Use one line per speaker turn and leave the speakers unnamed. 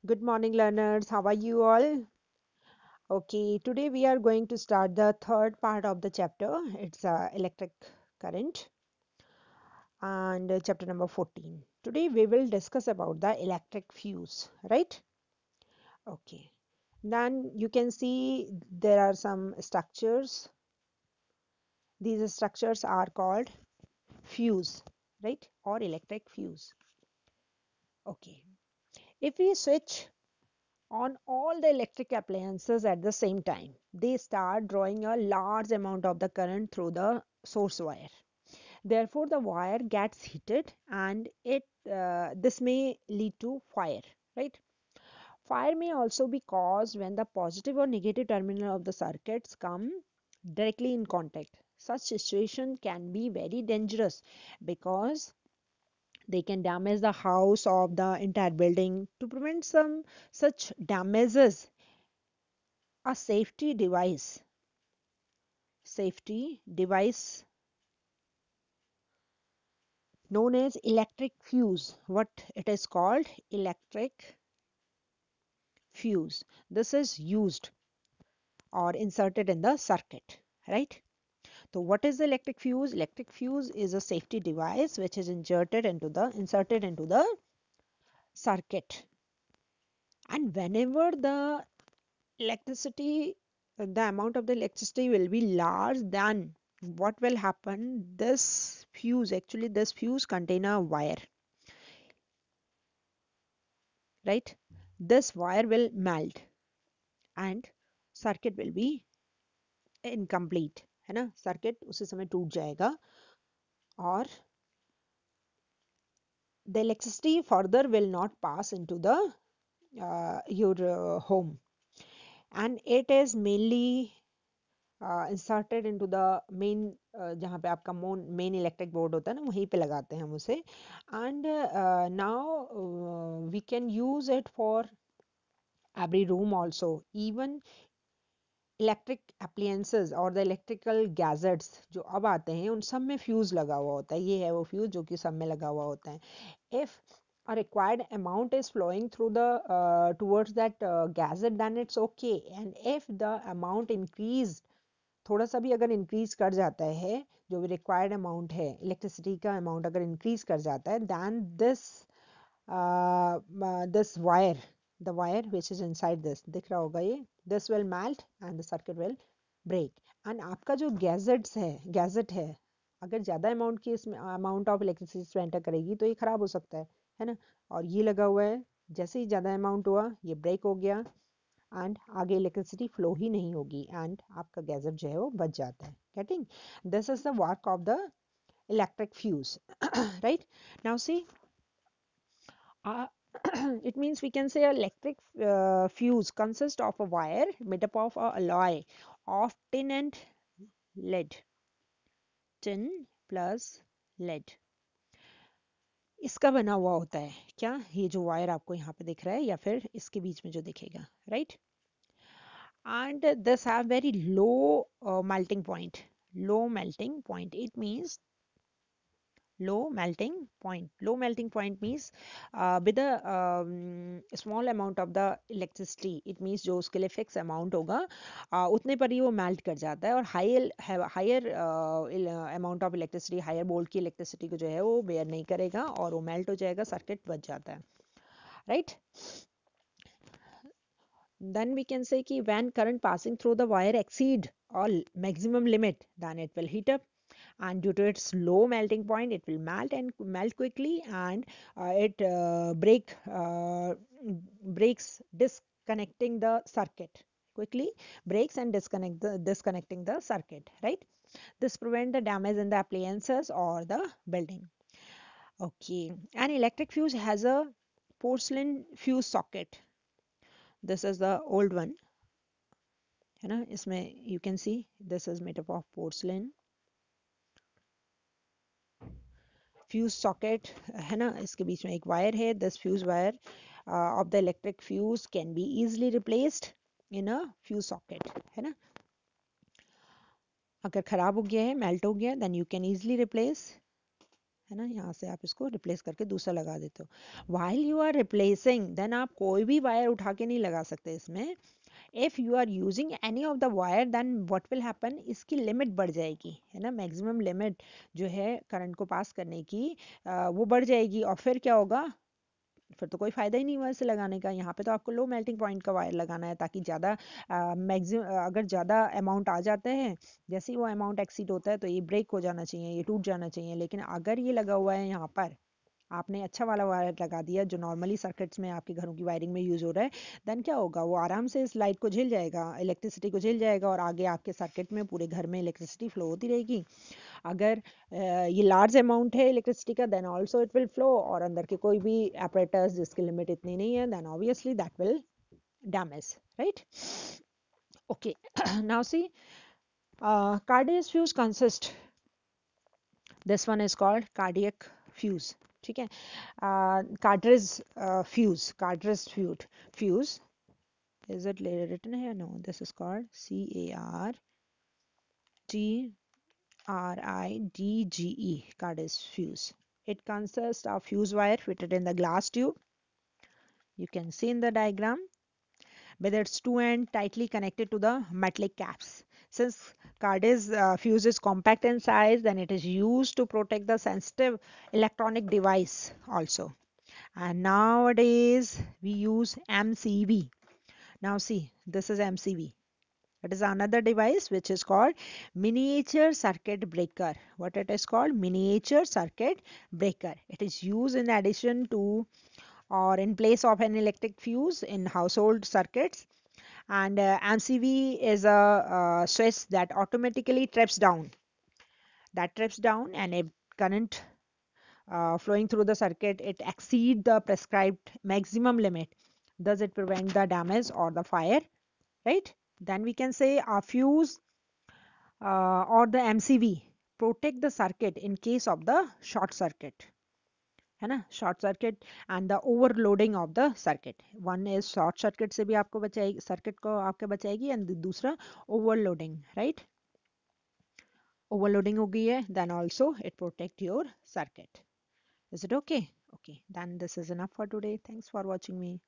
Good morning, learners. How are you all? Okay, today we are going to start the third part of the chapter. It's electric current and chapter number 14. Today we will discuss about the electric fuse, right? Okay. Then you can see there are some structures. These structures are called fuse, right? Or electric fuse. Okay. If we switch on all the electric appliances at the same time, they start drawing a large amount of the current through the source wire. Therefore, the wire gets heated and this may lead to fire, right? Fire may also be caused when the positive or negative terminal of the circuits come directly in contact. Such situation can be very dangerous because they can damage the house of the entire building. To prevent some such damages, a safety device known as electric fuse, what it is called, electric fuse, this is used or inserted in the circuit, right? So what is the electric fuse? Electric fuse is a safety device which is inserted into the circuit, and whenever electricity the amount of the electricity will be large, then what will happen, this fuse contain a wire, right? This wire will melt and circuit will be incomplete, है ना? Circuit उसी समय टूट जाएगा और the electricity further will not pass into the your home, and it is mainly inserted into the main जहाँ पे आपका मेन इलेक्ट्रिक बोर्ड होता है ना, वहीं पे लगाते हैं हम उसे. And now we can use it for every room also. Even electric appliances और द इलेक्ट्रिकल गैजेट्स जो अब आते हैं उन सब में फ्यूज लगा हुआ होता है. ये है वो फ्यूज जो कि सब में लगा हुआ होता है. If a required amount is flowing through the towards that gadget, then it's okay. And if the amount increase, थोड़ा सा भी अगर इंक्रीज कर जाता है, जो भी रिक्वायर्ड अमाउंट है इलेक्ट्रिसिटी का अमाउंट अगर इंक्रीज कर जाता है, then this wire, the wire which is inside this, दिख रहा होगा ये, this will melt and the circuit will break. and आपका जो गैजेट है, अगर ज़्यादा अमाउंट की इसमें अमाउंट ऑफ इलेक्ट्रिसिटी एंटर करेगी तो ये ख़राब हो सकता है ना. और ये लगा हुआ है, जैसे ही ज़्यादा अमाउंट हुआ ये ब्रेक हो गया एंड आगे इलेक्ट्रिसिटी फ्लो ही नहीं होगी एंड आपका गैजेट जो है वो बच जाता है. Getting? This is the work of the electric fuse. Right now see, it means we can say electric fuse consists of a wire made up of a alloy of tin and lead. Tin plus lead, इसका बना हुआ होता है क्या, ये जो wire आपको यहाँ पे दिख रहा है या फिर इसके बीच में जो दिखेगा, right? And this have very low melting point. Low melting point, it means low melting point means with a small amount of the electricity, it means जो उसके लिए फिक्स अमाउंट होगा उतने पर ही वो मेल्ट कर जाता है. और higher amount of electricity, higher volt की इलेक्ट्रिसिटी को जो है वो बेयर नहीं करेगा और वो मेल्ट हो जाएगा, सर्किट बच जाता है, right? Then we can say कि when current passing through the wire exceed all maximum limit, then it will heat up, and due to its low melting point it will melt quickly, and it breaks, disconnecting the circuit quickly, breaks and disconnecting the circuit, right? This prevent the damage in the appliances or the building. Okay, an electric fuse has a porcelain fuse socket. This is the old one, है ना. इसमें you can see this is made up of porcelain fuse socket, है ना. इसके बीच में एक wire है. this fuse wire of the electric fuse can be easily replaced in a fuse socket, है ना. अगर खराब हो गया है, मेल्ट हो गया, then you can easily replace, है ना, यहाँ से आप इसको रिप्लेस करके दूसरा लगा देते हो। While you are replacing, then आप कोई भी वायर उठा के नहीं लगा सकते इसमें। If you are using any of the wire then what will happen, इसकी लिमिट बढ़ जाएगी, है ना, मैक्सिमम लिमिट जो है करंट को पास करने की वो बढ़ जाएगी। और फिर क्या होगा, फिर तो कोई फ़ायदा ही नहीं हुआ इसे लगाने का। यहाँ पे तो आपको लो मेल्टिंग पॉइंट का वायर लगाना है, ताकि ज़्यादा मैक्सिमम अगर ज़्यादा अमाउंट आ जाते हैं, जैसे ही वो अमाउंट एक्सीड होता है तो ये ब्रेक हो जाना चाहिए, ये टूट जाना चाहिए। लेकिन अगर ये लगा हुआ है यहाँ पर, आपने अच्छा वाला वायर लगा दिया जो नॉर्मली सर्किट्स में आपके घरों की वायरिंग में यूज़ हो रहा है, देन क्या होगा, वो आराम से इस लाइट को झेल जाएगा, इलेक्ट्रिसिटी को झेल जाएगा, और आगे आपके सर्किट में पूरे घर में इलेक्ट्रिसिटी फ्लो होती रहेगी। अगर ये लार्ज अमाउंट है इलेक्ट्रिसिटी का, then also it will flow, और अंदर के कोई भी apparatus जिसकी लिमिट इतनी नहीं है, then obviously that will damage, right. Okay, now see, cardiac fuse consist, this one is called cardiac fuse, ठीक है। cartridge fuse, is it written here? No, this is called CARTRIDGE, cartridge fuse. It consists of fuse wire fitted in the glass tube. You can see in the diagram, with its two ends tightly connected to the metallic caps. Since cartridge fuse is compact in size, then it is used to protect the sensitive electronic device also. And nowadays we use MCV. Now see, this is MCV. It is another device which is called miniature circuit breaker. What it is called? Miniature circuit breaker. It is used in addition to or in place of an electric fuse in household circuits. And MCV is a switch that automatically trips down, and a current flowing through the circuit, it exceeds the prescribed maximum limit. Does it prevent the damage or the fire, right? Then we can say a fuse or the MCV protect the circuit in case of the short circuit, है ना, short circuit and the overloading of the circuit. One is short circuit से भी आपको बचाएगी, circuit को आपके बचाएगी, and दूसरा ओवरलोडिंग, राइट। ओवरलोडिंग हो गई है, then also it protect your circuit. Is it okay? Okay, then this is enough for today. Thanks for watching me.